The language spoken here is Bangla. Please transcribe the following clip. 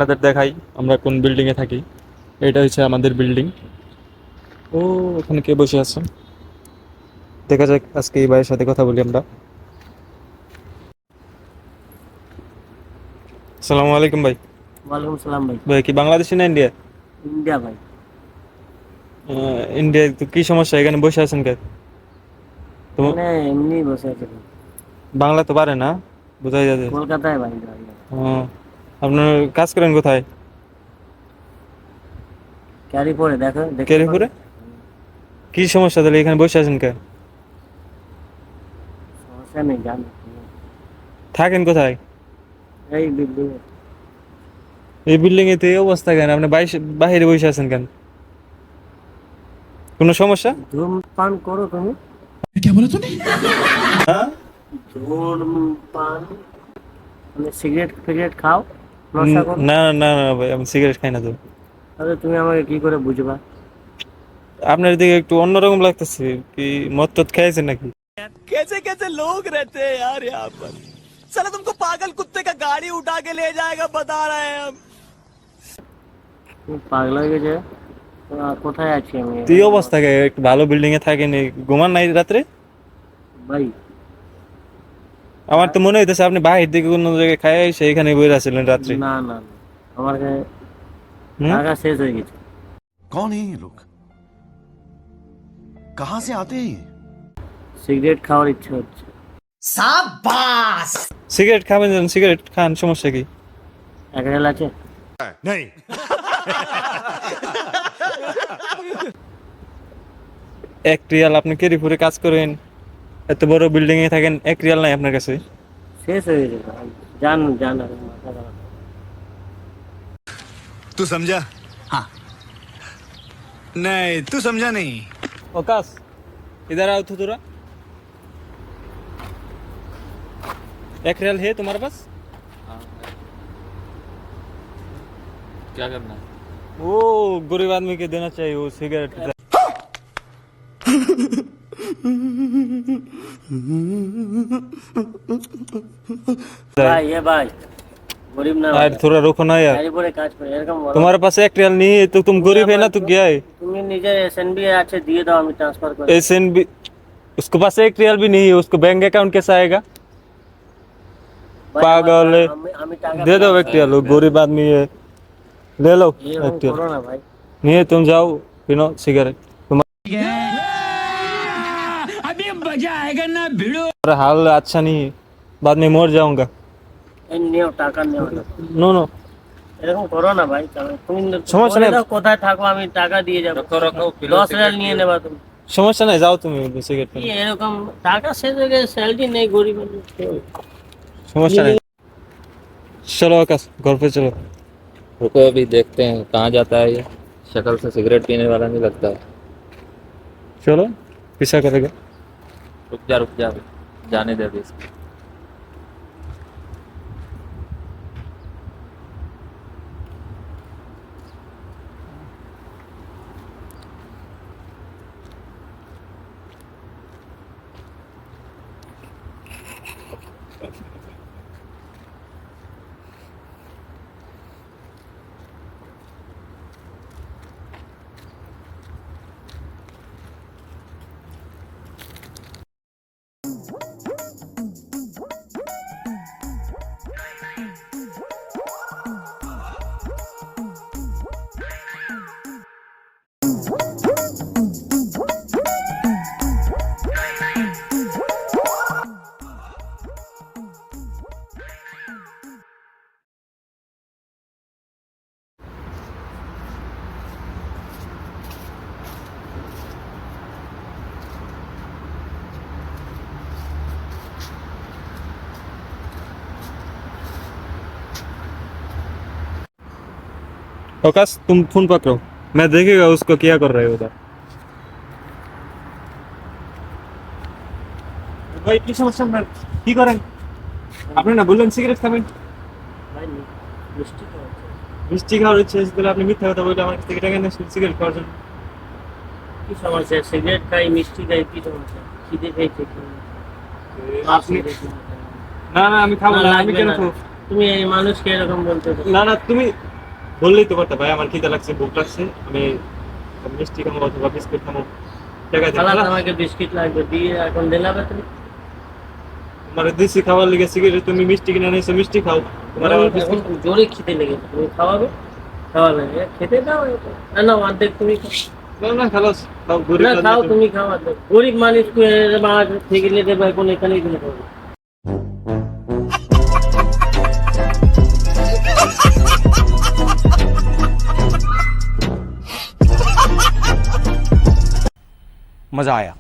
আপনাদের দেখাই আমরা কোন বিল্ডিং এ থাকি। এটা হচ্ছে আমাদের বিল্ডিং। ও ওখানে কে বসে আছে দেখা যাক, আজকে এই ভাইয়ের সাথে কথা বলি আমরা। আসসালামু আলাইকুম ভাই। ওয়ালাইকুম সালাম ভাই। ভাই কি বাংলাদেশি না ইন্ডিয়া? ইন্ডিয়া ভাই। ইন্ডিয়ায় তো কি সমস্যা, এখানে বসে আছেন কে? তো মানে এমনি বসে আছে ভাই। বাংলা তো পারে না, বোঝাই যাচ্ছে। কলকাতায় ভাই ভাই। ও, আপনার কাজ করেন কোথায়? ক্যারি পরে দেখো দেখতে কেরিপুরে? কি সমস্যা তাহলে এখানে বসে আছেন কে? সমস্যা নেই, জান থাকেন কোথায়? এই বিল্ডিং এই বিল্ডিং এ তো এই অবস্থা কেন? আপনি বাইরে বসে আছেন কেন? কোনো সমস্যা? ধূমপান করো তুমি? क्या बोला तूने? হ্যাঁ, ধূমপান মানে সিগারেট ফিগারেট খাও, নশা করো? না না না ভাই, আমি সিগারেট খাই না তো। তাহলে তুমি আমাকে কি করে বুঝবা? আপনার দিকে একটু অন্যরকম লাগতেছে, কি মদ টদ খেয়েছেন নাকি? कैसे कैसे लोग रहते हैं यार यहाँ पर। साला तुमको पागल कुत्ते का गाड़ी उठा के ले जाएगा बता रहे हैं हम। তুমি পাগলা হয়ে গেছে? কোথায় আছি আমি তুই অবস্থা কে? একটু ভালো বিল্ডিং এ থাকেন, ঘুমান নাই রাত্রে? ভাই? আমার তো মনে হইতেছে আপনি বাহির দিকে কোনো জায়গায় খাই সেইখানে বইরা আছিলেন রাত্রে। না না না, আমার কাছে হুম? টাকা শেষ হয়ে গেছে। कौन है ये लोग? कहां से आते हैं ये? সিগারেট খাওয়ার ইচ্ছে হচ্ছে। সিগারেট খাবেন, সিগারেট খান, সমস্যা কি? এক রেল আছে? नहीं। এক রিয়াল? আপনি কেরিপুরে কাজ করেন, এত বড় বিল্ডিং এ থাকেন, এক রিয়াল নাই আপনার কাছে? শেষ হয়ে গেছে ভাই। জান জান আর মাথা খারাপ। तू समझा? हाँ। नहीं, तू समझा नहीं। ओकास, इधर आओ तो थोड़ा। एक रियल है तुम्हारे पास? क्या करना है? वो गरीब आदमी के देना चाहिए, वो सिगरेट। ভাই এ ভাই গরিব না ভাই, यार थोड़ा रुको ना यार, গাড়ি পরে কাজ করে এরকম বলো। तुम्हारे पास एक रियल नहीं है तो तुम गरीब है ना, तो क्या है? তুমি নিজের এসএনবি আছে দিয়ে দাও, আমি ট্রান্সফার করে एसएन भी, उसके पास एक रियल भी नहीं है, उसको बैंक अकाउंट कैसा आएगा? ভাই, पागल है। আমি টাকা दे दो एक रियल, वो गरीब आदमी है, ले लो এরকম एक रियल। করো না ভাই। नहीं है तुम जाओ पिनो सिगरेट, अभी मजा आएगा ना भिड़ो। तुम्हारा हाल अच्छा नहीं है, बाद में मर जाऊंगा। এই নিও টাকা নিও না। नो नो, এরকম করো না ভাই, তুমি সমস্যা বলে নেই। দাও কোথায় থাকো, আমি টাকা দিয়ে যাবো। रखो रखो 10 রেল নিয়ে নেবা তুমি। সমস্যা নাই, যাও তুমি সিগারেট কি এরকম টাকা শেষ হয়ে গেছে, স্যালারি নেই গরিব মানুষ। সমস্যা নাই। चलो आकाश घर पे चलो। रुको अभी देखते हैं कहाँ जाता है ये। शक्ल से सिगरेट पीने वाला नहीं लगता है। चलो पीछा करेगा। रुक जा अभी। जाने दे अभी इसको। आकाश तुम फोन पकड़ो, मैं देखेगा उसको क्या कर रहे हो उधर। ভাই কি সমস্যা, আপনার কি করেন? আপনি না বললেন সিগারেট খাবেন? ভাই মিষ্টি তো আছে। মিষ্টি খাওয়ার ইচ্ছে আছে, তাহলে আপনি মিথ্যা কথা বলে আমার কাছ থেকে টাকা নিয়ে সিগারেট খাওয়ার জন্য। কি সমস্যা? সিগারেট খাই মিষ্টি খাই, কি সমস্যা? খিদে পেয়েছে কি? আপনি না না আমি খাবো না, আমি কেন খাবো? তুমি এই মানুষকে এরকম বলতে পারো? না না তুমি বললেই তো পারতে ভাই আমার খিদে লাগছে, ভুক লাগছে, আমি মিষ্টি খাবো অথবা বিস্কুট খাবো, টাকা দিন। খালাস আমাকে বিস্কিট লাগবে, দিয়ে এখন দিলাবে তুমি। তোমার দিছি খাবার লিগে সিগারেট, তুমি মিষ্টি কিনে নিয়েছো, মিষ্টি খাও। তোমার আবার বিস্কুট এখন জোরে খিদে লেগেছে, তুমি খাওয়াবে? খাওয়াবে না, খেতে দাও। না অর্ধেক তুমি খাও। না না খালাস, খাও গরিব না খাও, মানুষ। তুমি খাওয়া দাও। গরিব মানুষ মাছ থেকে নিয়ে দেবে, এখন এখানেই কিনে খাবো। मजा आया।